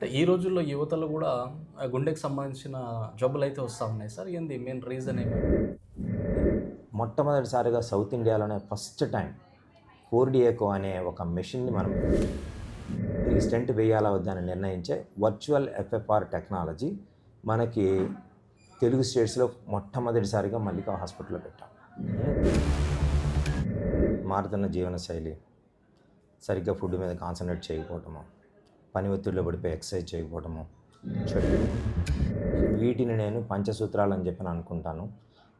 అంటే ఈ రోజుల్లో యువతలో గూడా గుండెకి సంబంధించిన జబ్బులైతే వస్తా ఉన్నాయి సార్. ఏంది మెయిన్ రీజన్ ఏమి? మొట్టమొదటిసారిగా సౌత్ ఇండియాలోనే ఫస్ట్ టైం 4DECO అనే ఒక మెషిన్‌ని మనం దీనికి స్టెంట్ వేయాలా వద్దా అని నిర్ణయించే వర్చువల్ ఎఫ్ఎఫ్ఆర్ టెక్నాలజీ మనకి తెలుగు స్టేట్స్‌లో మొట్టమొదటిసారిగా మల్లికా హాస్పిటల్‌లో పెట్టాం. మారుతున్న జీవనశైలి, సరిగ్గా ఫుడ్ మీద కాన్సంట్రేట్ చేయకపోవటము, పని ఒత్తిడిలో పడిపోయి ఎక్సర్సైజ్ చేయకపోవటము, చెడు వీటిని నేను పంచసూత్రాలు అని చెప్పి అనుకుంటాను.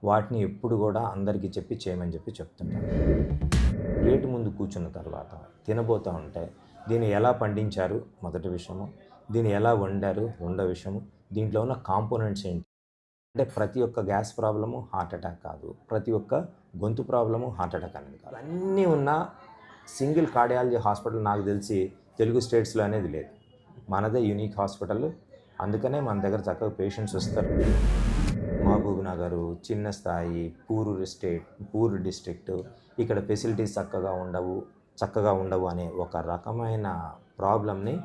వాటిని ఎప్పుడు కూడా అందరికీ చెప్పి చేయమని చెప్పి చెప్తుంటాను. ప్లేట్ ముందు కూర్చున్న తర్వాత తినబోతూ ఉంటే దీన్ని ఎలా పండించారు మొదటి విషయము, దీన్ని ఎలా వండారు రెండో విషయము, దీంట్లో ఉన్న కాంపోనెంట్స్ ఏంటి. అంటే ప్రతి ఒక్క గ్యాస్ ప్రాబ్లము హార్ట్ అటాక్ కాదు, ప్రతి ఒక్క గొంతు ప్రాబ్లము హార్ట్ అటాక్ అనేది కాదు. అన్నీ ఉన్న సింగిల్ కార్డియాలజీ హాస్పిటల్ నాకు తెలిసి తెలుగు స్టేట్స్లో అనేది లేదు. మనదే యూనిక్ హాస్పిటల్. అందుకనే మన దగ్గర చక్కగా పేషెంట్స్ వస్తారు. మహబూబ్ నగరు, చిన్న స్థాయి, పూర్ డిస్ట్రిక్ట్, ఇక్కడ ఫెసిలిటీస్ చక్కగా ఉండవు అనే ఒక రకమైన ప్రాబ్లమ్ని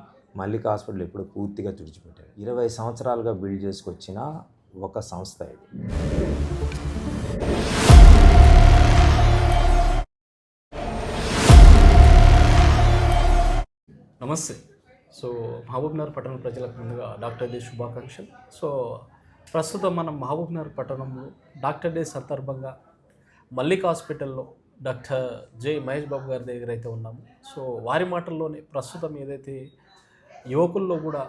మల్లికా హాస్పిటల్ ఇప్పుడు పూర్తిగా తుడిచిపెట్టారు. 20 సంవత్సరాలుగా బిల్డ్ చేసుకొచ్చిన ఒక సంస్థ ఇది. నమస్తే. సో, మహబూబ్‌నగర్ పట్టణ ప్రజలకు ముందుగా డాక్టర్ డే శుభాకాంక్షలు. సో, ప్రస్తుతం మనం మహబూబ్‌నగర్ పట్టణంలో డాక్టర్ డే సందర్భంగా మల్లిక్ హాస్పిటల్‌లో డాక్టర్ జె. మహేష్ బాబు గారి దగ్గర అయితే ఉన్నాము. సో, వారి మాటల్లోనే ప్రస్తుతం ఏదైతే యువకుల్లో కూడా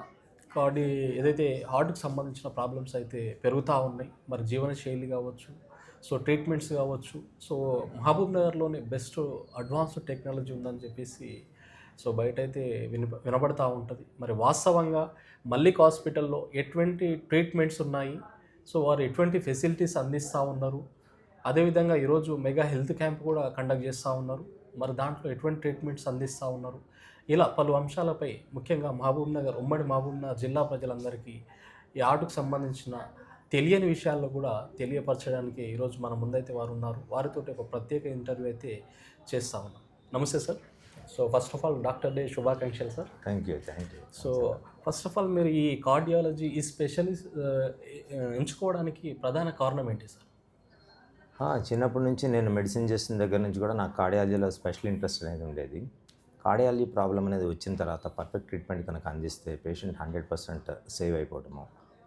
కార్డి ఏదైతే హార్ట్‌కి సంబంధించిన ప్రాబ్లమ్స్ అయితే పెరుగుతూ ఉన్నాయి. మరి జీవనశైలి కావచ్చు, సో ట్రీట్మెంట్స్ కావచ్చు. సో, మహబూబ్‌నగర్‌లోనే బెస్ట్ అడ్వాన్స్డ్ టెక్నాలజీ ఉందని చెప్పేసి సో బయటైతే వినబడతా ఉంటది. మరి వాస్తవంగా మల్లిక్ హాస్పిటల్‌లో ఎటువంటి ట్రీట్మెంట్స్ ఉన్నాయి? సో వారు ఎటువంటి ఫెసిలిటీస్ అందిస్తా ఉన్నారు? అదేవిధంగా ఈరోజు మెగా హెల్త్ క్యాంప్ కూడా కండక్ట్ చేస్తా ఉన్నారు. మరి దాంట్లో ఎటువంటి ట్రీట్మెంట్స్ అందిస్తా ఉన్నారు? ఇలా పలు అంశాలపై ముఖ్యంగా ఉమ్మడి మహబూబ్‌నగర్ జిల్లా ప్రజలందరికీ ఈ ఆర్ట్‌కు సంబంధించిన తెలియని విషయాల్లో కూడా తెలియపరచడానికి ఈరోజు మన ముందైతే వారు ఉన్నారు. వారితోటి ఒక ప్రత్యేక ఇంటర్వ్యూ అయితే చేస్తా ఉన్నాం. నమస్తే sir. So first of all doctor day శుభాకాంక్షలు sir. Thank you. So first of all మీరు ఈ కార్డియాలజీ ఈ స్పెషలిస్ట్ ఎంచుకోవడానికి ప్రధాన కారణం ఏంటి సార్? చిన్నప్పటి నుంచి నేను మెడిసిన్ చేసిన దగ్గర నుంచి కూడా నాకు కార్డియాలజీలో స్పెషల్ ఇంట్రెస్ట్ అనేది ఉండేది. కార్డియాలజీ ప్రాబ్లం అనేది వచ్చిన తర్వాత పర్ఫెక్ట్ ట్రీట్మెంట్ కనుక అందిస్తే పేషెంట్ 100% సేవ్ అయిపోవటము,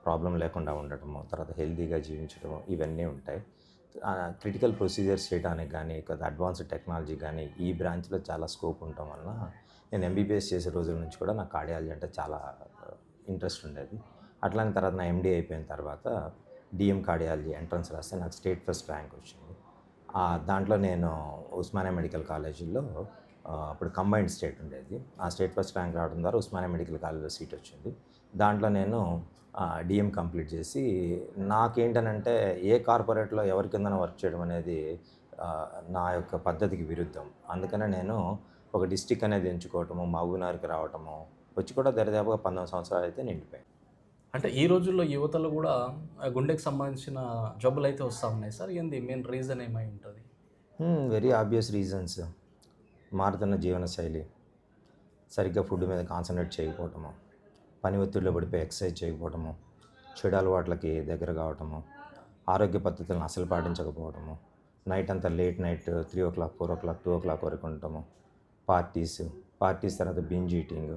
ప్రాబ్లం లేకుండా ఉండటము, తర్వాత హెల్తీగా జీవించడము ఇవన్నీ ఉంటాయి. క్రిటికల్ ప్రొసీజర్స్ చేయడానికి కానీ అడ్వాన్స్డ్ టెక్నాలజీ కానీ ఈ బ్రాంచ్లో చాలా స్కోప్ ఉండటం వలన నేను ఎంబీబీఎస్ చేసే రోజుల నుంచి కూడా నాకు కార్డియాలజీ అంటే చాలా ఇంట్రెస్ట్ ఉండేది. అట్లానే తర్వాత నా ఎండీ అయిపోయిన తర్వాత డిఎం కార్డియాలజీ ఎంట్రన్స్ రాస్తే నాకు స్టేట్ ఫస్ట్ ర్యాంక్ వచ్చింది. దాంట్లో నేను ఉస్మానియా మెడికల్ కాలేజీలో అప్పుడు కంబైన్డ్ స్టేట్ ఉండేది. ఆ స్టేట్ ఫస్ట్ ర్యాంక్ రావడం ద్వారా ఉస్మానియా మెడికల్ కాలేజీలో సీట్ వచ్చింది. దాంట్లో నేను డిఎం కంప్లీట్ చేసి నాకేంటనంటే ఏ కార్పొరేట్లో ఎవరి కిందన వర్క్ చేయడం అనేది నా యొక్క పద్ధతికి విరుద్ధం. అందుకనే నేను ఒక డిస్ట్రిక్ట్ అనేది ఎంచుకోవటము, మహబూబ్‌నగర్‌కి రావటము, వచ్చి కూడా దరిదాపుగా 19 సంవత్సరాలు అయితే నిండిపోయాయి. అంటే ఈ రోజుల్లో యువతలో కూడా గుండెకి సంబంధించిన జబ్బులైతే వస్తూ ఉన్నాయి సార్. ఏంది మెయిన్ రీజన్ ఏమై ఉంటుంది? Very obvious reasons. మారుతున్న జీవనశైలి, సరిగ్గా ఫుడ్ మీద కాన్సంట్రేట్ చేయకపోవటము, పని ఒత్తిడిలో పడిపోయి ఎక్సర్సైజ్ చేయకపోవటము, చెడు అలవాట్లకి దగ్గర కావటము, ఆరోగ్య పద్ధతులను అసలు పాటించకపోవటము, నైట్ అంతా late night 3 o'clock 4 o'clock 2 o'clock వరకు ఉండటము, పార్టీస్ తర్వాత బింజ్ ఈటింగ్,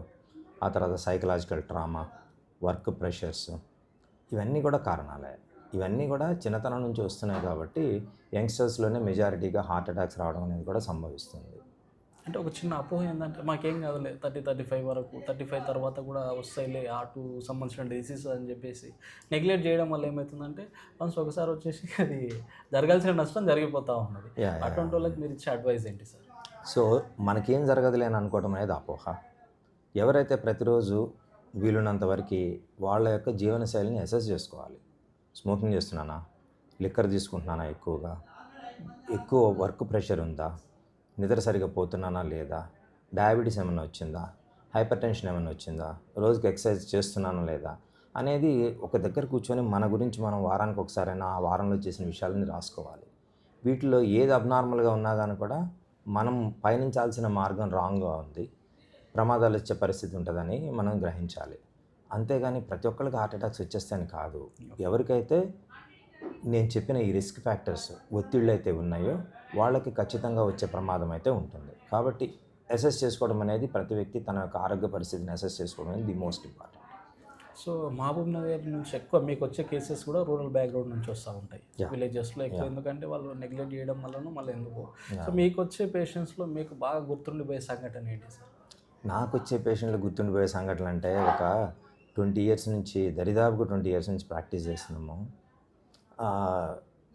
ఆ తర్వాత సైకలాజికల్ ట్రామా, వర్క్ ప్రెషర్స్, ఇవన్నీ కూడా కారణాలే. ఇవన్నీ కూడా చిన్నతనం నుంచి వస్తున్నాయి కాబట్టి యంగ్స్టర్స్లోనే మెజారిటీగా హార్ట్ అటాక్స్ రావడం అనేది కూడా సంభవిస్తుంది. అంటే ఒక చిన్న అపోహ ఏందంటే మాకేం కాదులే 35 వరకు, 35 తర్వాత కూడా వస్తాయిలే హార్ట్‌కు సంబంధించిన డిసీజ్ అని చెప్పేసి నెగ్లెక్ట్ చేయడం వల్ల ఏమవుతుందంటే వన్స్ ఒకసారి వచ్చేసి అది జరగాల్సిన నష్టం జరిగిపోతూ ఉన్నది. అటువంటి వాళ్ళకి మీరు ఇచ్చే అడ్వైస్ ఏంటి సార్? సో మనకేం జరగదులే అని అనుకోవడం అనేది అపోహ. ఎవరైతే ప్రతిరోజు వీలున్నంత వరకు వాళ్ళ యొక్క జీవనశైలిని అసెస్ చేసుకోవాలి. స్మోకింగ్ చేస్తున్నానా, లిక్కర్ తీసుకుంటున్నానా, ఎక్కువ వర్క్ ప్రెషర్ ఉందా, నిద్ర సరిగా పోతున్నానా లేదా, డయాబెటీస్ ఏమైనా వచ్చిందా, హైపర్ టెన్షన్ ఏమైనా వచ్చిందా, రోజుకి ఎక్సర్సైజ్ చేస్తున్నానా లేదా అనేది ఒక దగ్గర కూర్చొని మన గురించి మనం వారానికి ఒకసారైనా ఆ వారంలో చేసిన విషయాలని రాసుకోవాలి. వీటిలో ఏది అబ్నార్మల్గా ఉన్నా కానీ కూడా మనం పయనించాల్సిన మార్గం రాంగ్గా ఉంది, ప్రమాదాలు వచ్చే పరిస్థితి ఉంటుందని మనం గ్రహించాలి. అంతేగాని ప్రతి ఒక్కరికి హార్ట్ అటాక్స్ వచ్చేస్తాయని కాదు. ఎవరికైతే నేను చెప్పిన ఈ రిస్క్ ఫ్యాక్టర్స్ ఒత్తిళ్ళు అయితే ఉన్నాయో వాళ్ళకి ఖచ్చితంగా వచ్చే ప్రమాదం అయితే ఉంటుంది. కాబట్టి అసెస్ చేసుకోవడం అనేది ప్రతి వ్యక్తి తన యొక్క ఆరోగ్య పరిస్థితిని అసెస్ చేసుకోవడం అనేది the most important. So Mahabubnagar నుంచి ఎక్కువ మీకు వచ్చే కేసెస్ కూడా రూరల్ బ్యాక్గ్రౌండ్ నుంచి వస్తూ ఉంటాయి, విలేజెస్లో ఎక్కువ. ఎందుకంటే వాళ్ళు నెగ్లెక్ట్ చేయడం వల్లనూ మళ్ళీ ఎందుకు. సో మీకు వచ్చే పేషెంట్స్లో మీకు బాగా గుర్తుండిపోయే సంఘటన ఏంటి సార్? నాకు వచ్చే పేషెంట్లు గుర్తుండిపోయే సంఘటనలు అంటే ఒక 20 ఇయర్స్ నుంచి దరిదాపుగా 20 ఇయర్స్ నుంచి ప్రాక్టీస్ చేస్తున్నాము.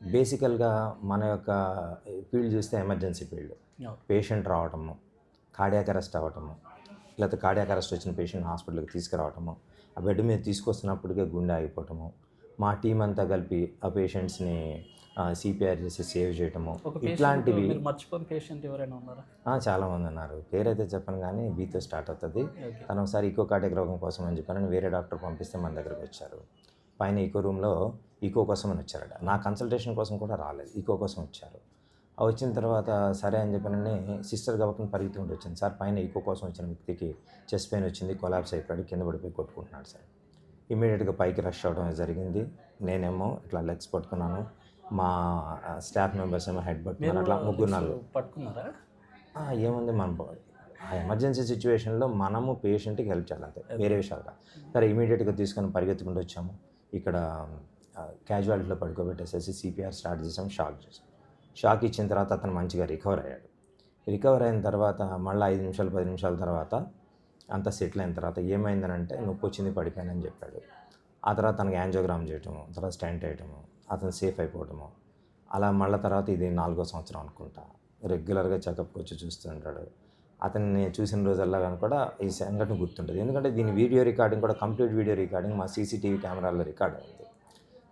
బేసికల్గా మన యొక్క ఫీల్డ్ చూస్తే ఎమర్జెన్సీ ఫీల్డ్. పేషెంట్ రావటము, కార్డియాక్ అరెస్ట్ అవ్వటము, లేకపోతే కార్డియాక్ అరెస్ట్ వచ్చిన పేషెంట్ హాస్పిటల్కి తీసుకురావటము, ఆ బెడ్ మీద తీసుకొస్తున్నప్పటికే గుండె ఆగిపోవటము, మా టీం అంతా కలిపి ఆ పేషెంట్స్ని సిపిఆర్ చేసి సేవ్ చేయటము, ఇట్లాంటివి. మర్చిపోయిన పేషెంట్ ఎవరైనా ఉన్నారా? చాలామంది ఉన్నారు. పేరైతే చెప్పను కానీ బీతో స్టార్ట్ అవుతుంది. తను ఒకసారి ఈకో కార్డియాక్ రోగం కోసం అని చెప్పానని వేరే డాక్టర్ పంపిస్తే మన దగ్గరకు వచ్చారు. పైన ఈకో రూమ్లో ఈకో కోసం అని వచ్చారట. నా కన్సల్టేషన్ కోసం కూడా రాలేదు, ఈకో కోసం వచ్చారు. వచ్చిన తర్వాత సరే అని చెప్పినని సిస్టర్ కాబట్టి పరిగెత్తుకుంటూ వచ్చింది. సార్ పైన ఈకో కోసం వచ్చిన వ్యక్తికి చెస్ట్ పెయిన్ వచ్చింది, కొలాప్స్ అయిపోయాడు, కింద పడిపోయి కొట్టుకుంటున్నాడు సార్. ఇమీడియట్గా పైకి రష్ అవ్వడం జరిగింది. నేనేమో ఇట్లా లెగ్స్ పట్టుకున్నాను, మా స్టాఫ్ మెంబర్స్ ఏమో హెడ్ పట్టుకున్నారు. అట్లా 3-4 పట్టుకున్నారా? ఏముంది, మనం ఆ ఎమర్జెన్సీ సిచ్యువేషన్లో మనము పేషెంట్కి హెల్ప్ చేయాలి అంతే, వేరే విషయాలుగా. సరే ఇమీడియట్గా తీసుకొని పరిగెత్తుకుంటూ వచ్చాము. ఇక్కడ క్యాజువాలిటీలో పడుకోబెట్టేసేసి సిపిఆర్ స్టార్ట్ చేసాం, షాక్ చేసాం. షాక్ ఇచ్చిన తర్వాత అతను మంచిగా రికవర్ అయ్యాడు. రికవర్ అయిన తర్వాత మళ్ళీ 5 నిమిషాలు 10 నిమిషాల తర్వాత అంతా సెటిల్ అయిన తర్వాత ఏమైందనంటే నొప్పి వచ్చింది, పడిపోయానని చెప్పాడు. ఆ తర్వాత తనకి యాంజియోగ్రామ్ చేయటము, తర్వాత స్టెంట్ వేయటము, అతను సేఫ్ అయిపోవటము. అలా మళ్ళీ తర్వాత ఇది 4వ సంవత్సరం అనుకుంటా, రెగ్యులర్గా చెకప్కి వచ్చి చూస్తుంటాడు. అతన్ని చూసిన రోజల్లా కానీ కూడా ఈ సంఘటన గుర్తుంటుంది. ఎందుకంటే దీని వీడియో రికార్డింగ్ కూడా, కంప్లీట్ వీడియో రికార్డింగ్ మా సీసీటీవీ కెమెరాల్లో రికార్డ్ అయింది.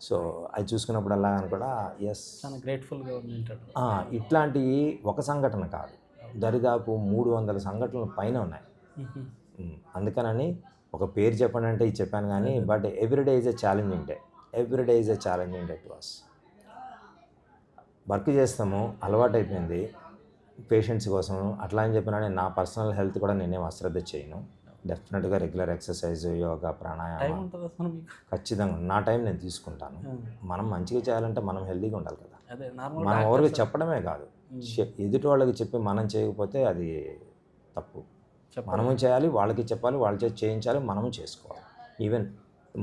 సో అది చూసుకున్నప్పుడల్లా కానీ కూడా ఎస్, చాలా గ్రేట్ఫుల్గా ఉంటాడు. ఇట్లాంటివి ఒక సంఘటన కాదు, దరిదాపు 300 సంఘటనలు పైన ఉన్నాయి. అందుకనని ఒక పేరు చెప్పండి అంటే ఇది చెప్పాను కానీ, but everyday is a challenging day. Everyday is a challenging day to us. Work చేస్తాము, అలవాటు అయిపోయింది పేషెంట్స్ కోసం. అట్లా అని చెప్పినా నా పర్సనల్ హెల్త్ కూడా నేనేం అశ్రద్ధ చేయను. డెఫినెట్గా రెగ్యులర్ ఎక్సర్సైజ్, యోగా, ప్రాణాయామం ఖచ్చితంగా నా టైం నేను తీసుకుంటాను. మనం మంచిగా చేయాలంటే మనం హెల్తీగా ఉండాలి కదా. మనం ఎవరికి చెప్పడమే కాదు, ఎదుటి వాళ్ళకి చెప్పి మనం చేయకపోతే అది తప్పు. మనము చేయాలి, వాళ్ళకి చెప్పాలి, వాళ్ళ చేసి చేయించాలి, మనము చేసుకోవాలి. Even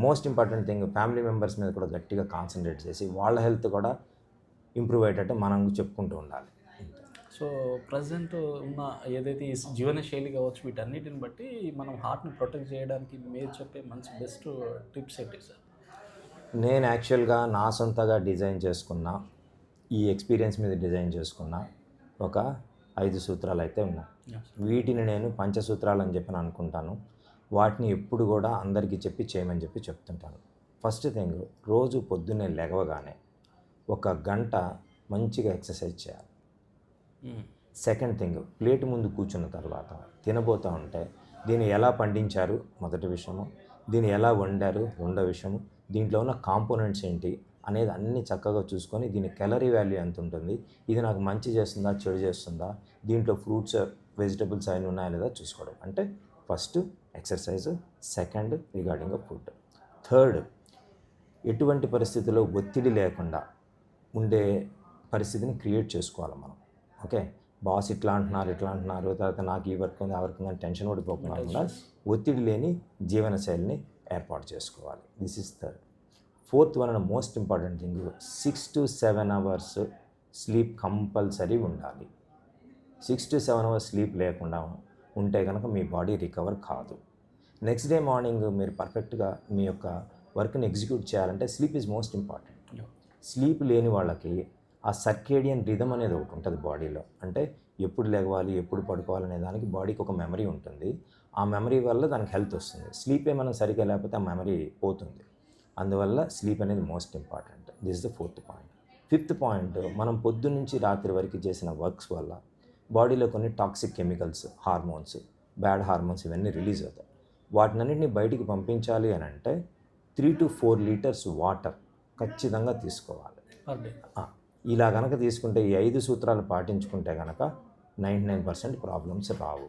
most important thing, family members మీద కూడా గట్టిగా కాన్సన్ట్రేట్ చేసి వాళ్ళ హెల్త్ కూడా ఇంప్రూవ్ అయ్యేటట్టు మనం చెప్పుకుంటూ ఉండాలి. సో ప్రజెంట్ ఉన్న ఏదైతే ఈ జీవనశైలి కావచ్చు, వీటన్నిటిని బట్టి మనం హార్ట్ని ప్రొటెక్ట్ చేయడానికి మీరు చెప్పే మంచి బెస్ట్ టిప్స్ ఏంటి సార్? నేను యాక్చువల్గా నా సొంతగా డిజైన్ చేసుకున్న, ఈ ఎక్స్పీరియన్స్ మీద డిజైన్ చేసుకున్న ఒక 5 సూత్రాలు అయితే ఉన్నాయి. వీటిని నేను పంచసూత్రాలు అని చెప్పి అనుకుంటాను. వాటిని ఎప్పుడు కూడా అందరికీ చెప్పి చేయమని చెప్పి చెప్తుంటాను. ఫస్ట్ థింగ్, రోజు పొద్దున్నే లేవగానే 1 గంట మంచిగా ఎక్సర్సైజ్ చేయాలి. సెకండ్ థింగ్, ప్లేట్ ముందు కూర్చున్న తర్వాత తినబోతూ ఉంటే దీన్ని ఎలా పండించారు మొదటి విషయము, దీన్ని ఎలా వండారు రెండో విషయము, దీంట్లో ఉన్న కాంపోనెంట్స్ ఏంటి అనేది అన్నీ చక్కగా చూసుకొని దీని క్యాలరీ వాల్యూ ఎంత ఉంటుంది, ఇది నాకు మంచి చేస్తుందా చెడు చేస్తుందా, దీంట్లో ఫ్రూట్స్ వెజిటబుల్స్ అయిన ఉన్నాయా లేదా చూసుకోవడం. అంటే first exercise, second regarding of food, third ఎటువంటి పరిస్థితుల్లో ఒత్తిడి లేకుండా ఉండే పరిస్థితిని క్రియేట్ చేసుకోవాలి మనం. ఓకే, బాస్ ఇట్లా అంటున్నారు తర్వాత నాకు ఈ వర్క్ ఉంది ఆ వర్క్ ఉందని టెన్షన్ పడిపోకుండా ఒత్తిడి లేని జీవనశైలిని ఏర్పాటు చేసుకోవాలి. This is third. Fourth one and most important thing, 6 to 7 hours sleep compulsory ఉండాలి. 6 to 7 hours స్లీప్ లేకుండా ఉంటే కనుక మీ బాడీ రికవర్ కాదు. నెక్స్ట్ డే మార్నింగ్ మీరు పర్ఫెక్ట్గా మీ యొక్క వర్క్ని ఎగ్జిక్యూట్ చేయాలంటే sleep is most important. Sleep లేని వాళ్ళకి ఆ సర్కేడియన్ రిథమ్ అనేది ఒకటి ఉంటుంది బాడీలో. అంటే ఎప్పుడు లేవాలి, ఎప్పుడు పడుకోవాలనే దానికి బాడీకి ఒక మెమరీ ఉంటుంది. ఆ మెమరీ వల్ల దానికి హెల్త్ వస్తుంది. స్లీప్ ఏమైనా సరిగ్గా లేకపోతే ఆ మెమరీ పోతుంది. అందువల్ల స్లీప్ అనేది most important. This is the 4th point. 5th point, మనం పొద్దున్న నుంచి రాత్రి వరకు చేసిన వర్క్స్ వల్ల బాడీలో కొన్ని toxic chemicals, hormones, bad hormones ఇవన్నీ రిలీజ్ అవుతాయి. వాటినన్నింటినీ బయటికి పంపించాలి అని అంటే 3 to 4 liters వాటర్ ఖచ్చితంగా తీసుకోవాలి. ఇలా కనుక తీసుకుంటే ఈ 5 సూత్రాలు పాటించుకుంటే కనుక 99% ప్రాబ్లమ్స్ రావు.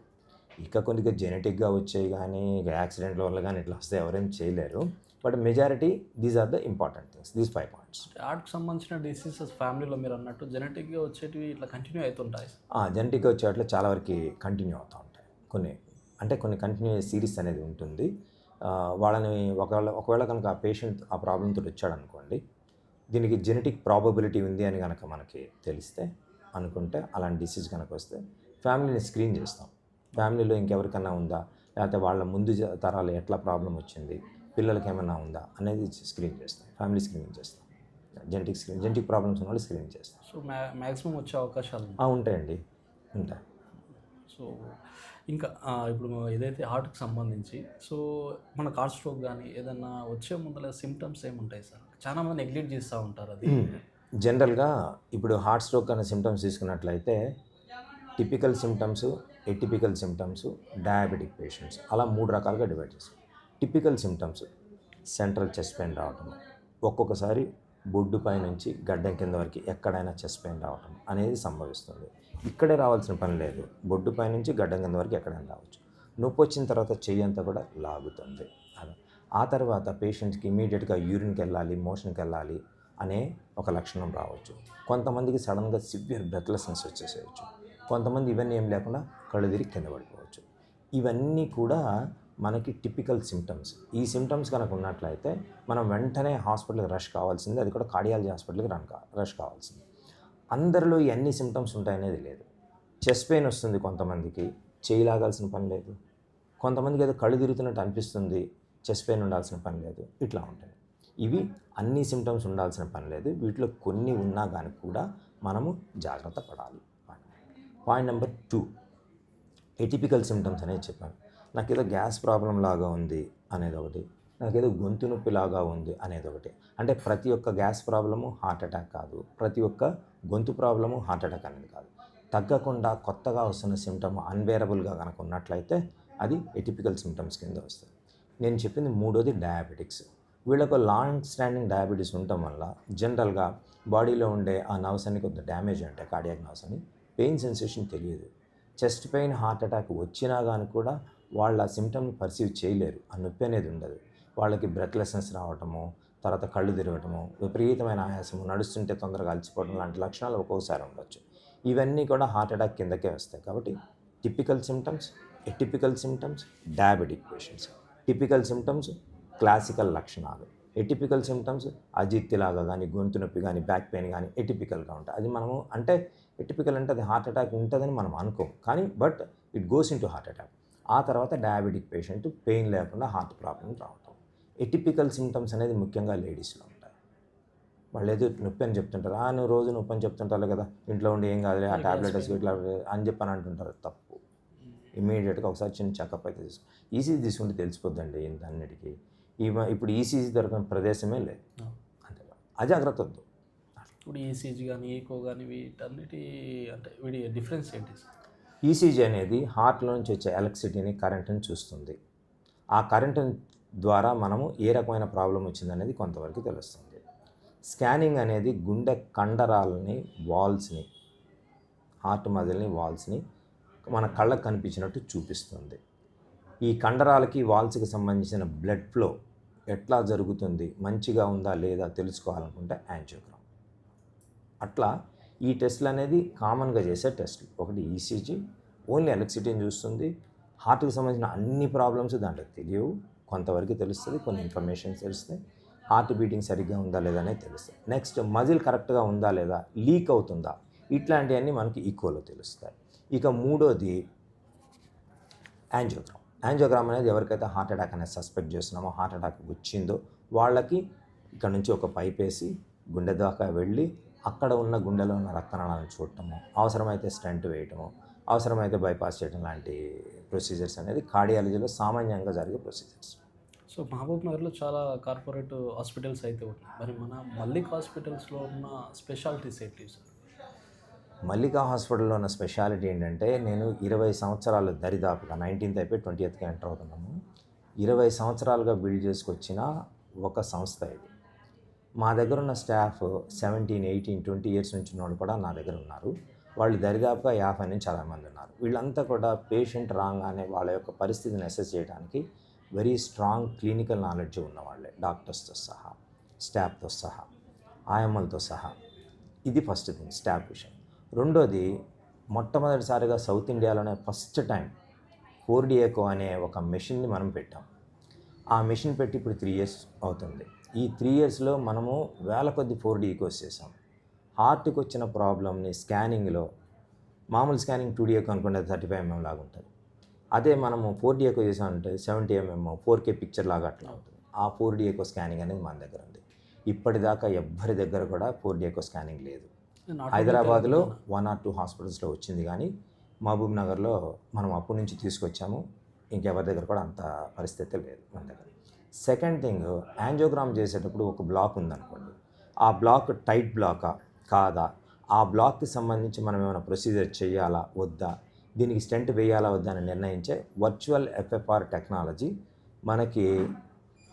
ఇక కొద్దిగా జెనెటిక్గా వచ్చాయి కానీ యాక్సిడెంట్ల వల్ల కానీ ఇట్లా వస్తే ఎవరేం చేయలేరు. But majority these are the important things, these 5 points. హార్ట్కి సంబంధించిన డిసీజెస్ ఫ్యామిలీలో మీరు అన్నట్టు జెనెటిక్గా వచ్చేటివి ఇట్లా కంటిన్యూ అవుతుంటాయి. జెనెటిక్గా వచ్చేట్లు చాలా వరకు కంటిన్యూ అవుతూ ఉంటాయి. కొన్ని కంటిన్యూ సిరీస్ అనేది ఉంటుంది. వాళ్ళని ఒకవేళ కనుక ఆ పేషెంట్ ఆ ప్రాబ్లంతో వచ్చాడనుకోండి, దీనికి జెనెటిక్ ప్రాబబిలిటీ ఉంది అని కనుక మనకి తెలిస్తే అనుకుంటే, అలాంటి డిసీజ్ కనుక వస్తే ఫ్యామిలీని స్క్రీన్ చేస్తాం. ఫ్యామిలీలో ఇంకెవరికన్నా ఉందా, లేకపోతే వాళ్ళ ముందు తరాలు ఎట్లా ప్రాబ్లం వచ్చింది, పిల్లలకి ఏమైనా ఉందా అనేది స్క్రీన్ చేస్తాం. ఫ్యామిలీ స్క్రీనింగ్ చేస్తాం. జెనెటిక్ ప్రాబ్లమ్స్ ఉన్న వాళ్ళు స్క్రీనింగ్ చేస్తాం. సో మ్యాక్సిమం వచ్చే అవకాశాలు ఉంటాయండి, ఉంటాయి. సో ఇంకా ఇప్పుడు ఏదైతే హార్ట్కి సంబంధించి, సో మనకు హార్ట్ స్ట్రోక్ కానీ ఏదన్నా వచ్చే ముందర సిమ్టమ్స్ ఏముంటాయి సార్? చాలామంది నెగ్లెక్ట్ చేస్తూ ఉంటారు అది. జనరల్గా ఇప్పుడు హార్ట్ స్ట్రోక్ అనే సిమ్టమ్స్ తీసుకున్నట్లయితే typical symptoms, atypical symptoms, diabetic patients అలా 3 రకాలుగా డివైడ్ చేస్తాం. Typical symptoms central chest pain రావటం, ఒక్కొక్కసారి బొడ్డు పై నుంచి గడ్డం కింద వరకు ఎక్కడైనా చెస్ట్ పెయిన్ రావటం అనేది సంభవిస్తుంది. ఇక్కడే రావాల్సిన పని లేదు, బొడ్డు పై నుంచి గడ్డం కింద వరకు ఎక్కడైనా రావచ్చు. నొప్పి వచ్చిన తర్వాత చెయ్యి అంతా కూడా లాగుతుంది. అలా ఆ తర్వాత పేషెంట్కి ఇమీడియట్గా యూరిన్కి వెళ్ళాలి, మోషన్కి వెళ్ళాలి అనే ఒక లక్షణం రావచ్చు. కొంతమందికి సడన్గా సివియర్ బ్రెత్లెస్నెస్ వచ్చేసేయచ్చు. కొంతమంది ఇవన్నీ ఏం లేకుండా కళ్ళు తిరిగి కింద పడిపోవచ్చు. ఇవన్నీ కూడా మనకి టిపికల్ సిమ్టమ్స్. ఈ సిమ్టమ్స్ కనుక ఉన్నట్లయితే మనం వెంటనే హాస్పిటల్కి రష్ కావాల్సింది, అది కూడా కార్డియాలజీ హాస్పిటల్కి రష్ కావాల్సింది. అందరిలో ఈ అన్ని సిమ్టమ్స్ ఉంటాయనేది లేదు. చెస్ట్ పెయిన్ వస్తుంది కొంతమందికి, చేయి లాగాల్సిన పని లేదు. కొంతమందికి ఏదో కళ్ళు తిరుగుతున్నట్టు అనిపిస్తుంది, చెస్ట్ పెయిన్ ఉండాల్సిన పని లేదు. ఇట్లా ఉంటాయి. ఇవి అన్ని సిమ్టమ్స్ ఉండాల్సిన పని లేదు. వీటిలో కొన్ని ఉన్నా కానీ కూడా మనము జాగ్రత్త పడాలి. పాయింట్ నెంబర్ 2, ఎటిపికల్ సిమ్టమ్స్ అనేది చెప్పాను. నాకేదో గ్యాస్ ప్రాబ్లం లాగా ఉంది అనేది ఒకటి, నాకేదో గొంతు నొప్పి లాగా ఉంది అనేది ఒకటి. అంటే ప్రతి ఒక్క గ్యాస్ ప్రాబ్లము హార్ట్ అటాక్ కాదు, ప్రతి ఒక్క గొంతు ప్రాబ్లము హార్ట్ అటాక్ అనేది కాదు. తగ్గకుండా కొత్తగా వస్తున్న సిమ్టమ్ అన్బేరబుల్గా కనుక ఉన్నట్లయితే అది ఎటిపికల్ సిమ్టమ్స్ కింద వస్తుంది. నేను చెప్పింది 3వది డయాబెటిక్స్. వీళ్ళకు లాంగ్ స్టాండింగ్ డయాబెటీస్ ఉండటం వల్ల జనరల్గా బాడీలో ఉండే ఆ నర్వ్స్ అన్ని కొంత డ్యామేజ్ ఉంటాయి, కార్డియాక్ నర్వ్స్ అని. పెయిన్ సెన్సేషన్ తెలియదు. చెస్ట్ పెయిన్, హార్ట్ అటాక్ వచ్చినా కానీ కూడా వాళ్ళ సిమ్టమ్ని పర్సీవ్ చేయలేరు, ఆ నొప్పి అనేది ఉండదు. వాళ్ళకి బ్రెత్లెస్నెస్ రావటము, తర్వాత కళ్ళు తిరగటము, విపరీతమైన ఆయాసము, నడుస్తుంటే తొందరగా అలసిపోవడం లాంటి లక్షణాలు ఒక్కొక్కసారి ఉండొచ్చు. ఇవన్నీ కూడా హార్ట్ అటాక్ కిందకే వస్తాయి. కాబట్టి typical symptoms, atypical symptoms, diabetic patients. Typical symptoms classical లక్షణాలు, ఎటిపికల్ సిమ్టమ్స్ అజీర్తిలాగా కానీ, గొంతు నొప్పి కానీ, బ్యాక్ పెయిన్ కానీ ఎటిపికల్గా ఉంటాయి. అది మనము అంటే ఎటిపికల్ అంటే అది హార్ట్ అటాక్ ఉంటుందని మనం అనుకోం, కానీ but it goes in to heart attack. ఆ తర్వాత డయాబెటిక్ పేషెంట్ పెయిన్ లేకుండా హార్ట్ ప్రాబ్లం రావటం. ఎటిపికల్ సిమ్టమ్స్ అనేది ముఖ్యంగా లేడీస్లో ఉంటాయి. వాళ్ళు ఏదో నొప్పి అని చెప్తుంటారు, నువ్వు రోజు నొప్పి అని చెప్తుంటారు కదా, ఇంట్లో ఉండి ఏం కాదులే, ఆ టాబ్లెట్స్ ఇట్లా అని చెప్పని అంటుంటారు. తప్పు. ఇమీడియట్గా ఒకసారి చిన్న చెకప్ అయితే ఈసీజీ తీసుకుంటే తెలిసిపోద్దండి ఇంతన్నిటికీ. ఇప్పుడు ఈసీజీ దొరకని ప్రదేశమే లేదు. అంతే, అజాగ్రత్త వద్దు. ఇప్పుడు ఈసీజీ కానీ, ఈకో కానీ వీటన్నిటి అంటే వీడి డిఫరెన్స్ ఏంటి? ఈసీజీ అనేది హార్ట్లో నుంచి వచ్చే ఎలక్ట్రిసిటీని, కరెంటుని చూస్తుంది. ఆ కరెంటు ద్వారా మనము ఏ రకమైన ప్రాబ్లం వచ్చిందనేది కొంతవరకు తెలుస్తుంది. స్కానింగ్ అనేది గుండె కండరాలని, వాల్స్ని, హార్ట్ మజిల్ని, వాల్స్ని మన కళ్ళకు కనిపించినట్టు చూపిస్తుంది. ఈ కండరాలకి, వాల్స్కి సంబంధించిన బ్లడ్ ఫ్లో ఎట్లా జరుగుతుంది, మంచిగా ఉందా లేదా తెలుసుకోవాలనుకుంటే యాంజియోగ్రామ్. అట్లా ఈ టెస్ట్లు అనేది కామన్గా చేసే టెస్ట్లు. ఒకటి ఈసీజీ, ఓన్లీ ఎలక్ట్రిసిటీని చూస్తుంది. హార్ట్కి సంబంధించిన అన్ని ప్రాబ్లమ్స్ దాంట్లో తెలియవు, కొంతవరకు తెలుస్తుంది, కొన్ని ఇన్ఫర్మేషన్ తెలుస్తాయి. హార్ట్ బీటింగ్ సరిగ్గా ఉందా లేదా అనేది తెలుస్తుంది. నెక్స్ట్ మజిల్ కరెక్ట్గా ఉందా లేదా, లీక్ అవుతుందా, ఇట్లాంటివన్నీ మనకి ఈక్వల్లో తెలుస్తాయి. ఇక 3వది యాంజియోగ్రామ్. యాంజియోగ్రామ్ అనేది ఎవరికైతే హార్ట్ అటాక్ అనేది సస్పెక్ట్ చేస్తున్నామో, హార్ట్ అటాక్ వచ్చిందో వాళ్ళకి ఇక్కడ నుంచి ఒక పైప్ వేసి గుండె దాకా వెళ్ళి అక్కడ ఉన్న గుండెలో ఉన్న రక్తనాళాలను చూడటము, అవసరమైతే స్టెంట్ వేయటము, అవసరమైతే బైపాస్ చేయడం లాంటి ప్రొసీజర్స్ అనేది కార్డియాలజీలో సామాన్యంగా జరిగే ప్రొసీజర్స్. సో మహబూబ్ నగర్లో చాలా కార్పొరేట్ హాస్పిటల్స్ అయితే ఉన్నాయి. మరి మన మల్లిక్ హాస్పిటల్స్లో ఉన్న స్పెషాలిటీస్ ఏంటి సార్? మల్లికా హాస్పిటల్లో ఉన్న స్పెషాలిటీ ఏంటంటే, నేను 20 సంవత్సరాలు దరిదాపుగా 19th అయిపోయి 20th ఎంటర్ అవుతున్నాము. 20 సంవత్సరాలుగా బిల్డ్ చేసుకొచ్చిన ఒక సంస్థ ఇది. మా దగ్గర ఉన్న స్టాఫ్ 17, 18, 20 ఇయర్స్ నుంచి ఉన్న వాళ్ళు కూడా నా దగ్గర ఉన్నారు. వాళ్ళు దరిదాపుగా 50 నుంచి 60 మంది ఉన్నారు. వీళ్ళంతా కూడా పేషెంట్ రాగానే వాళ్ళ యొక్క పరిస్థితిని అసెస్ చేయడానికి వెరీ స్ట్రాంగ్ క్లినికల్ నాలెడ్జ్ ఉన్నవాళ్ళే, డాక్టర్స్తో సహా, స్టాఫ్తో సహా, ఆయమ్మలతో సహా. ఇది ఫస్ట్ థింగ్ స్టాఫ్ విషయం. రెండోది, మొట్టమొదటిసారిగా సౌత్ ఇండియాలోనే ఫస్ట్ టైం 4D ఎకో అనే ఒక మెషిన్ని మనం పెట్టాం. ఆ మెషిన్ పెట్టి ఇప్పుడు 3 years అవుతుంది. ఈ 3 yearsలో మనము వేల కొద్ది 4D ఎకోస్ చేసాం. హార్ట్కి వచ్చిన ప్రాబ్లమ్ని స్కానింగ్లో, మామూలు స్కానింగ్ 2D ఎకో అనుకుంటే 35 mm లాగా ఉంటుంది. అదే మనము 4D ఎకో చేసామంటే 70 mm 4K పిక్చర్ లాగా అట్లా ఉంటుంది. ఆ 4D ఎకో స్కానింగ్ అనేది మన దగ్గర ఉంది. ఇప్పటిదాకా ఎవ్వరి దగ్గర కూడా 4D ఎకో స్కానింగ్ లేదు. హైదరాబాద్లో 1 or 2 హాస్పిటల్స్లో వచ్చింది, కానీ మహబూబ్ నగర్లో మనం అప్పటి నుంచి తీసుకొచ్చాము. ఇంకెవరి దగ్గర కూడా అంత పరిస్థితి లేదు మన దగ్గర. సెకండ్ థింగ్, యాంజియోగ్రామ్ చేసేటప్పుడు ఒక బ్లాక్ ఉందనుకోండి, ఆ బ్లాక్ టైట్ బ్లాకా కాదా, ఆ బ్లాక్కి సంబంధించి మనం ఏమైనా ప్రొసీజర్ చేయాలా వద్దా, దీనికి స్టెంట్ వేయాలా వద్దా అని నిర్ణయించే వర్చువల్ FFR టెక్నాలజీ మనకి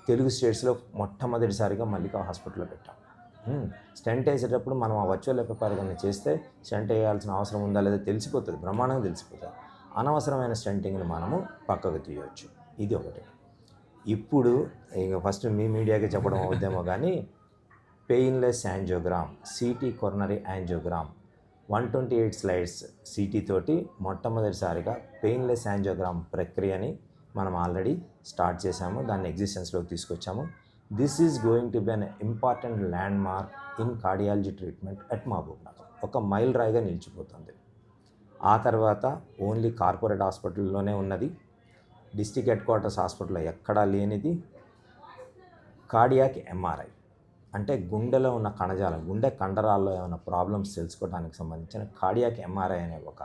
తెలుగు స్టేట్స్లో మొట్టమొదటిసారిగా మల్లికా హాస్పిటల్లో పెట్టాం. స్టెంట్ వేసేటప్పుడు మనం ఆ వర్చువల్ FFR కన్నా చేస్తే స్టెంట్ వేయాల్సిన అవసరం ఉందా లేదా తెలిసిపోతుంది, బ్రహ్మాండంగా తెలిసిపోతుంది. అనవసరమైన స్టెంటింగ్ని మనము పక్కకు తీయవచ్చు. ఇది ఒకటి. ఇప్పుడు ఇక ఫస్ట్ మీ మీడియాకి చెప్పడం అవుద్దేమో కానీ, painless angiogram, CT coronary angiogram 128 slides CT తోటి మొట్టమొదటిసారిగా పెయిన్లెస్ యాంజియోగ్రామ్ ప్రక్రియని మనం ఆల్రెడీ స్టార్ట్ చేశాము, దాన్ని ఎగ్జిస్టెన్స్లోకి తీసుకొచ్చాము. This is going to be an important landmark in cardiology treatment at Mahabubnagar. ఒక మైల్ రాయిగా నిలిచిపోతుంది. ఆ తర్వాత ఓన్లీ కార్పొరేట్ హాస్పిటల్లోనే ఉన్నది, డిస్ట్రిక్ట్ హెడ్ క్వార్టర్స్ హాస్పిటల్లో ఎక్కడా లేనిది కార్డియాక్ MRI, అంటే గుండెలో ఉన్న కణజాలం, గుండె కండరాల్లో ఏమైనా ప్రాబ్లమ్స్ తెలుసుకోవడానికి సంబంధించిన కార్డియాక్ MRI అనే ఒక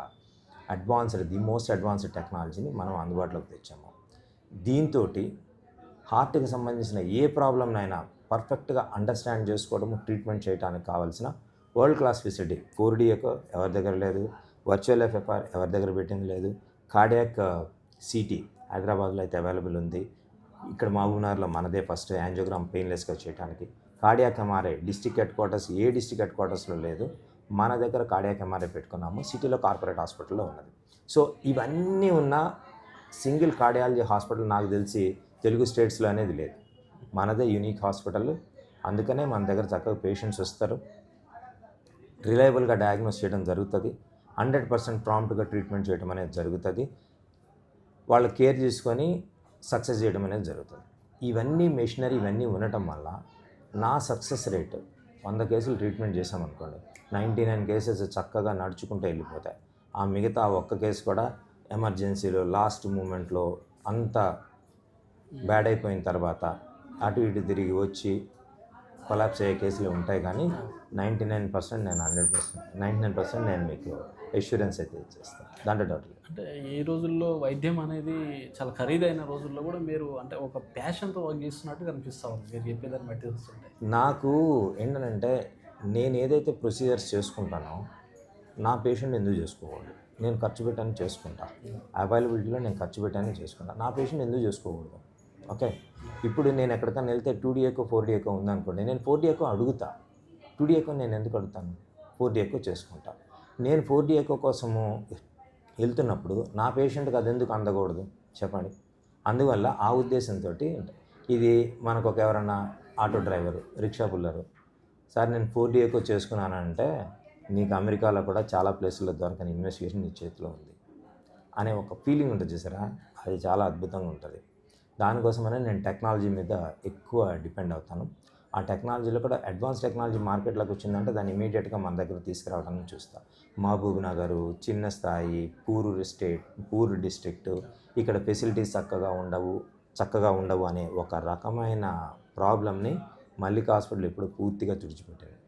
ది మోస్ట్ అడ్వాన్స్డ్ టెక్నాలజీని మనం అందుబాటులోకి తెచ్చాము. దీంతో హార్ట్కి సంబంధించిన ఏ ప్రాబ్లంనైనా పర్ఫెక్ట్గా అండర్స్టాండ్ చేసుకోవడము, ట్రీట్మెంట్ చేయడానికి కావాల్సిన world class facility 4D echo ఎవరి దగ్గర లేదు, వర్చువల్ FFR ఎవరి దగ్గర పెట్టింది లేదు, కార్డియాక్ CT హైదరాబాద్లో అయితే అవైలబుల్ ఉంది. ఇక్కడ మహబూబ్నగర్లో మనదే ఫస్ట్ యాంజియోగ్రామ్ పెయిన్లెస్గా చేయడానికి. Cardiac MRI district head quarters ఏ డిస్ట్రిక్ట్ హెడ్ క్వార్టర్స్లో లేదు, మన దగ్గర కార్డియాక్ MRI పెట్టుకున్నాము. సిటీలో కార్పొరేట్ హాస్పిటల్లో ఉన్నది. సో ఇవన్నీ ఉన్న సింగిల్ కార్డియాలజీ హాస్పిటల్ నాకు తెలిసి తెలుగు స్టేట్స్లో అనేది లేదు. మనదే యూనిక్ హాస్పిటల్. అందుకనే మన దగ్గర చక్కగా పేషెంట్స్ వస్తారు, రిలయబుల్గా డయాగ్నోస్ చేయడం జరుగుతుంది, 100% ప్రాంప్ట్గా ట్రీట్మెంట్ చేయడం అనేది జరుగుతుంది, వాళ్ళ కేర్ తీసుకొని సక్సెస్ చేయడం అనేది జరుగుతుంది. ఇవన్నీ మెషినరీ ఇవన్నీ ఉండటం వల్ల నా సక్సెస్ రేట్ 100 కేసులు ట్రీట్మెంట్ చేసామనుకోండి, 99 కేసెస్ చక్కగా నడుచుకుంటూ వెళ్ళిపోతాయి. ఆ మిగతా ఒక్క కేసు కూడా ఎమర్జెన్సీలో లాస్ట్ మూమెంట్లో అంత బ్యాడ్ అయిపోయిన తర్వాత అటు ఇటు తిరిగి వచ్చి కొలాప్స్ అయ్యే కేసులు ఉంటాయి. కానీ 99% నేను 99% నేను మీకు ఎష్యూరెన్స్ అయితే ఇచ్చేస్తాను, దాంట్లో డౌట్ లేదు. అంటే ఈ రోజుల్లో వైద్యం అనేది చాలా ఖరీదైన రోజుల్లో కూడా మీరు అంటే ఒక ప్యాషన్తో వర్క్ చేస్తున్నట్టు కనిపిస్తూ ఉంది మీరు చెప్పేదాన్ని బట్టి చూస్తుంటే. నాకు ఏంటంటే నేను ఏదైతే ప్రొసీజర్స్ చేసుకుంటానో నా పేషెంట్ ఎందుకు చేసుకోకూడదు, నేను ఖర్చు పెట్టాను చేసుకుంటా, అవైలబిలిటీలో నేను ఖర్చు పెట్టాను చేసుకుంటా, నా పేషెంట్ ఎందుకు చేసుకోకూడదు. ఓకే, ఇప్పుడు నేను ఎక్కడికైనా వెళ్తే 2D ఎకో 4D ఎకో ఉందనుకోండి, నేను 4D ఎకో అడుగుతా, 2D ఎకో నేను ఎందుకు అడుగుతాను, 4D ఎకో చేసుకుంటా. నేను 4D ఎకో కోసము వెళ్తున్నప్పుడు నా పేషెంట్కి అది ఎందుకు అందకూడదు చెప్పండి. అందువల్ల ఆ ఉద్దేశంతో ఇది మనకు ఒక ఎవరన్నా auto driver, rickshaw puller, sir నేను 4D ఎకో చేసుకున్నానంటే నీకు అమెరికాలో కూడా చాలా ప్లేసుల్లో దొరకని ఇన్వెస్టిగేషన్ నీ చేతిలో ఉంది అనే ఒక ఫీలింగ్ ఉంటుంది చూసారా, అది చాలా అద్భుతంగా ఉంటుంది. దానికోసమనే నేను టెక్నాలజీ మీద ఎక్కువ డిపెండ్ అవుతాను. ఆ టెక్నాలజీలో కూడా అడ్వాన్స్ టెక్నాలజీ మార్కెట్లోకి వచ్చిందంటే దాన్ని ఇమీడియట్గా మన దగ్గర తీసుకురావడానికి చూస్తాను. మహబూబ్ నగరు చిన్న స్థాయి, పూర్ డిస్ట్రిక్ట్, ఇక్కడ ఫెసిలిటీస్ చక్కగా ఉండవు అనే ఒక రకమైన ప్రాబ్లమ్ని మల్లికా హాస్పిటల్ ఇప్పుడు పూర్తిగా తుడిచిపెట్టింది.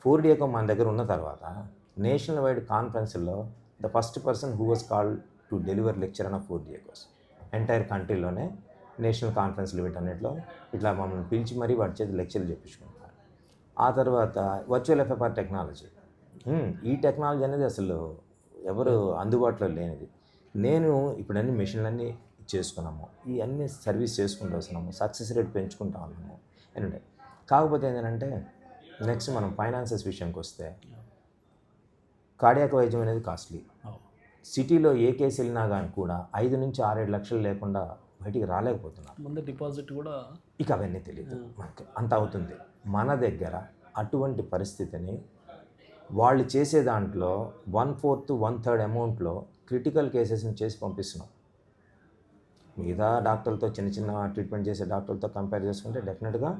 4D ఎకో మన దగ్గర ఉన్న తర్వాత నేషనల్ వైడ్ కాన్ఫరెన్స్లో the first person who was called to deliver lecture on 4D echoes entire కంట్రీలోనే నేషనల్ కాన్ఫరెన్స్లు వీటన్నిటిలో ఇట్లా మమ్మల్ని పిలిచి మరీ వాటి చేతి లెక్చర్లు చెప్పించుకుంటారు. ఆ తర్వాత వర్చువల్ FFR టెక్నాలజీ, ఈ టెక్నాలజీ అనేది అసలు ఎవరు అందుబాటులో లేనిది. నేను ఇప్పుడు అన్ని మెషిన్లన్నీ చేసుకున్నాము, ఈ అన్ని సర్వీస్ చేసుకుంటూ వస్తున్నాము, సక్సెస్ రేట్ పెంచుకుంటా ఉన్నాము. ఏంటంటే కాకపోతే ఏంటంటే నెక్స్ట్ మనం ఫైనాన్సెస్ విషయానికి వస్తే కార్డియాక్ వైద్యం అనేది కాస్ట్లీ. అవును. సిటీలో ఏ కేసు వెళ్ళినా కానీ కూడా 5 నుంచి 6-7 లక్షలు లేకుండా బయటికి రాలేకపోతున్నారు. ముందు డిపాజిట్ కూడా ఇక అవన్నీ తెలియదు మనకి, అంత అవుతుంది. మన దగ్గర అటువంటి పరిస్థితిని వాళ్ళు చేసే దాంట్లో 1/4 1/3 అమౌంట్లో క్రిటికల్ కేసెస్ని చేసి పంపిస్తున్నాం. మిగతా డాక్టర్లతో చిన్న చిన్న ట్రీట్మెంట్ చేసే డాక్టర్లతో కంపేర్ చేసుకుంటే డెఫినెట్గా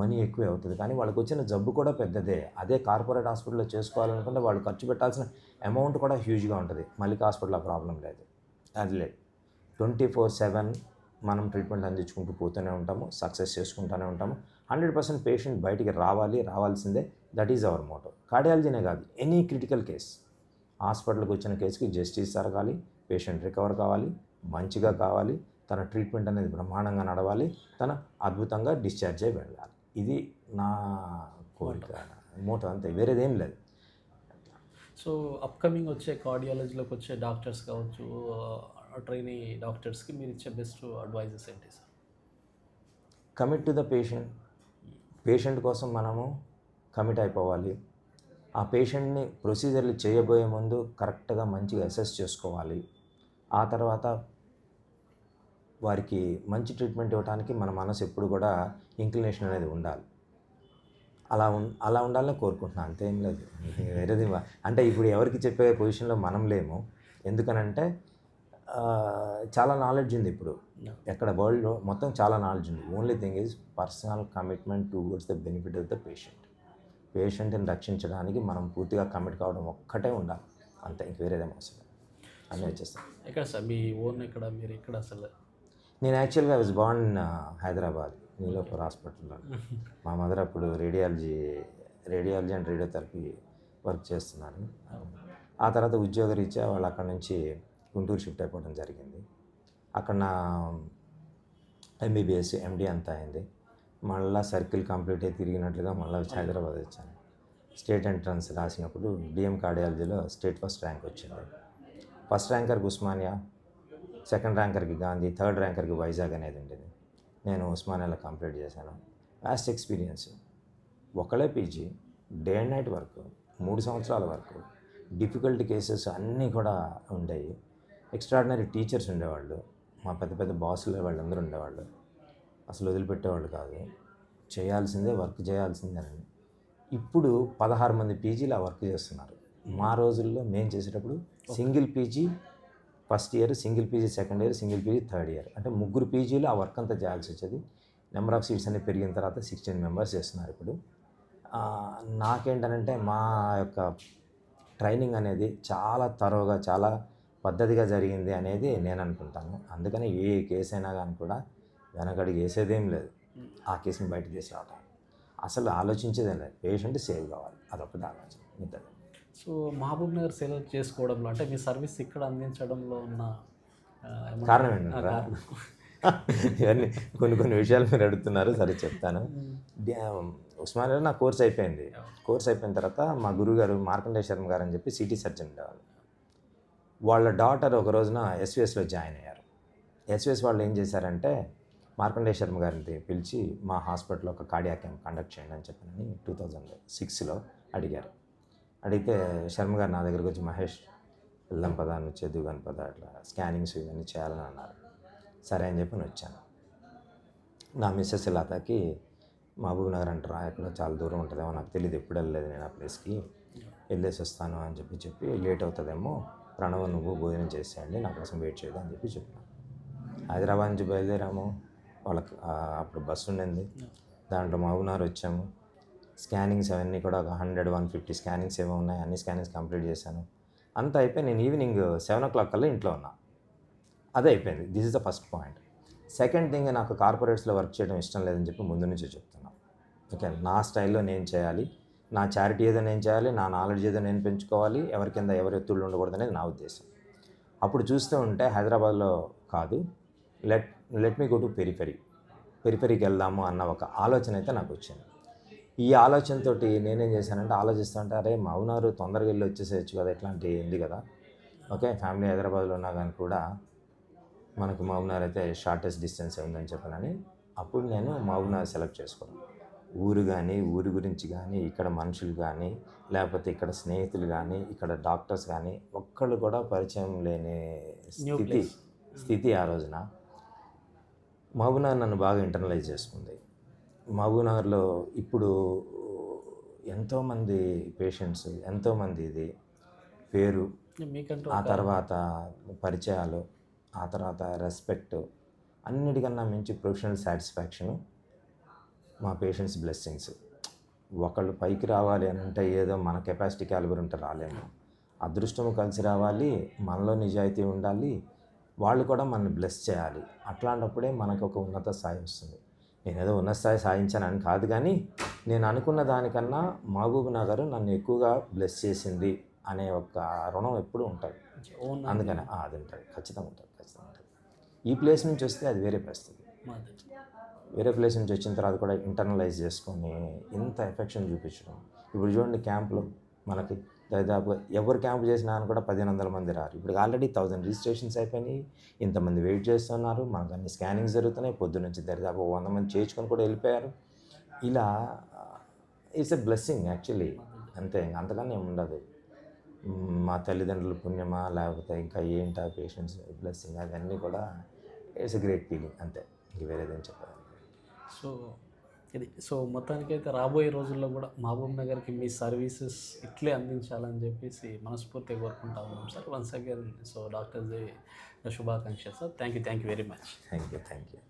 మనీ ఎక్కువే అవుతుంది, కానీ వాళ్ళకి వచ్చిన జబ్బు కూడా పెద్దదే. అదే కార్పొరేట్ హాస్పిటల్లో చేసుకోవాలనుకుంటే వాళ్ళు ఖర్చు పెట్టాల్సిన అమౌంట్ కూడా హ్యూజ్గా ఉంటుంది. మల్లిక హాస్పిటల్ ఆ ప్రాబ్లం లేదు. అది లేదు, 24/7 మనం ట్రీట్మెంట్ అందించుకుంటూ పోతూనే ఉంటాము, సక్సెస్ చేసుకుంటూనే ఉంటాము. 100% పేషెంట్ బయటికి రావాల్సిందే. That is our motto. కార్డియాలజీనే కాదు, ఎనీ క్రిటికల్ కేస్, హాస్పిటల్కి వచ్చిన కేసుకి జస్టిస్ జరగాలి, పేషెంట్ రికవర్ కావాలి, మంచిగా కావాలి, తన ట్రీట్మెంట్ అనేది బ్రహ్మాండంగా నడవాలి, తన అద్భుతంగా డిశ్చార్జ్ అయి వెళ్ళాలి. ఇది నా కోరిక, మోటో, అంతే, వేరేదేం లేదు. సో అప్కమింగ్ వచ్చే కార్డియాలజీలోకి వచ్చే డాక్టర్స్ కావచ్చు, ట్రైనీ డాక్టర్స్కి మీరు ఇచ్చే బెస్ట్ అడ్వైజెస్ ఏంటి sir? Commit to the patient కోసం మనము కమిట్ అయిపోవాలి. ఆ పేషెంట్ని ప్రొసీజర్లు చేయబోయే ముందు కరెక్ట్గా మంచిగా అసెస్ చేసుకోవాలి. ఆ తర్వాత వారికి మంచి ట్రీట్మెంట్ ఇవ్వడానికి మన మనసు ఎప్పుడు కూడా ఇంక్లినేషన్ అనేది ఉండాలి. అలా ఉండాలని కోరుకుంటున్నాను, అంతేం లేదు. వేరేది అంటే ఇప్పుడు ఎవరికి చెప్పే పొజిషన్లో మనం లేము. ఎందుకనంటే చాలా నాలెడ్జ్ ఉంది ఇప్పుడు, ఎక్కడ వరల్డ్లో మొత్తం చాలా నాలెడ్జ్ ఉంది. Only thing is personal commitment towards the benefit of the పేషెంట్ని రక్షించడానికి మనం పూర్తిగా కమిట్ కావడం ఒక్కటే ఉండాలి, అంతే, ఇంక వేరేదేం అవసరం అన్నీ వచ్చేస్తాం. ఎక్కడ సార్ మీ ఓన్ ఎక్కడ, మీరు ఎక్కడ అసలు? నేను యాక్చువల్గా వాజ్ బార్న్ హైదరాబాద్, నీలోఫర్ హాస్పిటల్లో. మా మదర్ అప్పుడు రేడియాలజీ అండ్ రేడియోథెరపీ వర్క్ చేస్తున్నారు. ఆ తర్వాత ఉద్యోగరీత్యా వాళ్ళు అక్కడ నుంచి గుంటూరు షిఫ్ట్ అయిపోవడం జరిగింది. అక్కడ నా ఎంబీబీఎస్ ఎండి అంతా అయింది. మళ్ళీ సర్కిల్ కంప్లీట్ అయి తిరిగినట్లుగా మళ్ళీ వచ్చి హైదరాబాద్ వచ్చాను. స్టేట్ ఎంట్రన్స్ రాసినప్పుడు డిఎం కార్డియాలజీలో స్టేట్ ఫస్ట్ ర్యాంక్ వచ్చింది. ఫస్ట్ ర్యాంకర్కి ఉస్మానియా, సెకండ్ ర్యాంకర్కి గాంధీ, థర్డ్ ర్యాంకర్కి వైజాగ్ అనేది ఉండేది. నేను ఉస్మానియాలో కంప్లీట్ చేశాను. లాస్ట్ ఎక్స్పీరియన్స్, ఒకళ్ళే PG, day and night work, 3 సంవత్సరాల వరకు, డిఫికల్ట్ కేసెస్ అన్నీ కూడా ఉండేవి. ఎక్స్ట్రాడినరీ టీచర్స్ ఉండేవాళ్ళు, మా పెద్ద పెద్ద బాసులు వాళ్ళందరూ ఉండేవాళ్ళు. అసలు వదిలిపెట్టేవాళ్ళు కాదు, చేయాల్సిందే, వర్క్ చేయాల్సిందేనని. ఇప్పుడు 16 మంది పీజీలు ఆ వర్క్ చేస్తున్నారు. మా రోజుల్లో మేము చేసేటప్పుడు single PG first year, single PG second year, single PG third year, అంటే 3 పీజీలు ఆ వర్క్ అంతా చేయాల్సి వచ్చేది. నెంబర్ ఆఫ్ సీట్స్ అన్ని పెరిగిన తర్వాత 16 మెంబర్స్ చేస్తున్నారు ఇప్పుడు. నాకేంటనంటే మా యొక్క ట్రైనింగ్ అనేది చాలా తరోగా, చాలా పద్ధతిగా జరిగింది అనేది నేను అనుకుంటాను. అందుకని ఏ కేసు అయినా కానీ కూడా వెనకడికి వేసేదేం లేదు, ఆ కేసుని బయట తీసి రావటం. అసలు ఆలోచించేదేం లేదు, పేషెంట్ సేవ్ కావాలి, అదొకటి ఆలోచన, మిగతాది. సో మహబూబ్ నగర్ సెలెక్ట్ చేసుకోవడంలో, అంటే మీ సర్వీస్ ఇక్కడ అందించడంలో ఉన్న కారణం ఏంటంటారా? ఇవన్నీ కొన్ని విషయాలు మీరు అడుగుతున్నారు, సరే చెప్తాను. ఉస్మానియాలో నా కోర్స్ అయిపోయింది. కోర్స్ అయిపోయిన తర్వాత మా గురువుగారు మార్కండేయ శర్మ గారు అని చెప్పి సిటీ సర్జన్ ఉండేవాళ్ళు. వాళ్ళ డాటర్ ఒక రోజున ఎస్విఎస్లో జాయిన్ అయ్యారు. ఎస్విఎస్ వాళ్ళు ఏం చేశారంటే మార్కండేయ శర్మ గారిని పిలిచి మా హాస్పిటల్లో ఒక కార్డియాక్ క్యాంప్ కండక్ట్ చేయండి అని చెప్పని 2006లో అడిగారు. అడిగితే శర్మ గారు నా దగ్గరకు వచ్చి, మహేష్ వెళ్దాం పదా, నువ్వు చదువు కానీ పదా, అట్లా స్కానింగ్స్ ఇవన్నీ చేయాలని అన్నారు. సరే అని చెప్పి వచ్చాను. నా మిస్సెస్ లతాకి మహబూబ్ నగర్ అంటారా, ఎక్కడో చాలా దూరం ఉంటుందేమో, నాకు తెలియదు, ఎప్పుడు వెళ్ళలేదు నేను ఆ ప్లేస్కి, వెళ్ళేసి వస్తాను అని చెప్పి లేట్ అవుతుందేమో, ప్రణవ్ నువ్వు భోజనం చేసేయండి, నా కోసం వెయిట్ చేయదు అని చెప్పినాను. హైదరాబాద్ నుంచి బయలుదేరాము. వాళ్ళకి అప్పుడు బస్సు ఉండింది, దాంట్లో మహబూబ్ నగర్ వచ్చాము. స్కానింగ్స్ అవన్నీ కూడా ఒక 100-150 స్కానింగ్స్ ఏమో ఉన్నాయి, అన్ని స్కానింగ్స్ కంప్లీట్ చేశాను. అంతా అయిపోయి నేను ఈవినింగ్ 7 o'clock కల్లా ఇంట్లో ఉన్నా. అదే అయిపోయింది. This is the first point. Second thing, నాకు కార్పొరేట్స్లో వర్క్ చేయడం ఇష్టం లేదని చెప్పి ముందు నుంచి చెప్తున్నాను. ఓకే, నా స్టైల్లో నేను చేయాలి, నా చారిటీ ఏదో నేను చేయాలి, నా నాలెడ్జ్ ఏదో నేను పెంచుకోవాలి, ఎవరి కింద ఎవరి ఎత్తుళ్ళు ఉండకూడదు అనేది నా ఉద్దేశం. అప్పుడు చూస్తూ ఉంటే హైదరాబాద్లో కాదు, లెట్ మీ గో టు పెరిఫెరీకి వెళ్దాము అన్న ఒక ఆలోచన అయితే నాకు వచ్చింది. ఈ ఆలోచనతో నేనేం చేశానంటే, ఆలోచిస్తుంటే అరే మౌనారు తొందరగా వెళ్ళి వచ్చేసేయచ్చు కదా, ఇట్లాంటి ఉంది కదా, ఓకే ఫ్యామిలీ హైదరాబాద్లో ఉన్నా కానీ కూడా మనకు మహబూబ్ నగర్ అయితే షార్టెస్ట్ డిస్టెన్స్ ఉందని చెప్పానని అప్పుడు నేను మహబూబ్ నగర్ సెలెక్ట్ చేసుకున్నాను. ఊరు కానీ ఊరి గురించి కానీ ఇక్కడ మనుషులు కానీ లేకపోతే ఇక్కడ స్నేహితులు కానీ ఇక్కడ డాక్టర్స్ కానీ ఒక్కళ్ళు కూడా పరిచయం లేని స్థితి ఆ రోజున. మహబూబ్నగర్ నన్ను బాగా ఇంటర్నలైజ్ చేసుకుంది. మహబూబ్నగర్లో ఇప్పుడు ఎంతోమంది పేషెంట్స్, ఎంతోమంది ఇది పేరు, మీకంటూ ఆ తర్వాత పరిచయాలు, ఆ తర్వాత రెస్పెక్ట్, అన్నిటికన్నా మించి ప్రొఫెషనల్ సాటిస్ఫాక్షను, మా పేషెంట్స్ బ్లెస్సింగ్స్. ఒకళ్ళు పైకి రావాలి అని అంటే ఏదో మన కెపాసిటీ క్యాలిబర్ ఉంటే రాలేము. అదృష్టం కలిసి రావాలి, మనలో నిజాయితీ ఉండాలి, వాళ్ళు కూడా మనల్ని బ్లెస్ చేయాలి. అట్లాంటప్పుడే మనకు ఒక ఉన్నత స్థాయి వస్తుంది. నేనేదో ఉన్నత స్థాయి సాధించానని కాదు, కానీ నేను అనుకున్న దానికన్నా మహబూబ్ నగర్ నన్ను ఎక్కువగా బ్లెస్ చేసింది అనే ఒక రుణం ఎప్పుడూ ఉంటుంది. అందుకని అది ఉంటుంది, ఖచ్చితంగా ఉంటుంది. ఈ ప్లేస్ నుంచి వస్తే అది వేరే పరిస్థితి. వేరే ప్లేస్ నుంచి వచ్చిన తర్వాత కూడా ఇంటర్నలైజ్ చేసుకొని ఇంత ఎఫెక్షన్ చూపించడం. ఇప్పుడు చూడండి, క్యాంపులో మనకి దాదాపు ఎవరు క్యాంపు చేసినా అని కూడా 1500 మంది రారు. ఇప్పుడు ఆల్రెడీ 1000 రిజిస్ట్రేషన్స్ అయిపోయినాయి. ఇంతమంది వెయిట్ చేస్తున్నారు. మనకు అన్ని స్కానింగ్స్ జరుగుతున్నాయి. పొద్దు నుంచి దాదాపు 100 మంది చేయించుకొని కూడా వెళ్ళిపోయారు. ఇలా ఇట్స్ ఎ బ్లెస్సింగ్ యాక్చువల్లీ. అంతే, అంతకన్నా ఏమి ఉండదు. మా తల్లిదండ్రుల పుణ్యమా లేకపోతే ఇంకా ఏంటా పేషెంట్స్ బ్లెస్సింగ్, అవన్నీ కూడా ఇట్స్ ఎ గ్రేట్ ఫీలింగ్. అంతే, ఇంక వేరేదేం చెప్పాలి. సో మొత్తానికైతే రాబోయే రోజుల్లో కూడా మహబూబ్ నగర్కి మీ సర్వీసెస్ ఇట్లే అందించాలని చెప్పేసి మనస్ఫూర్తిగా కోరుకుంటా ఉన్నాం sir. Once again so doctor day శుభాకాంక్షలు sir. Thank you very much. Thank you.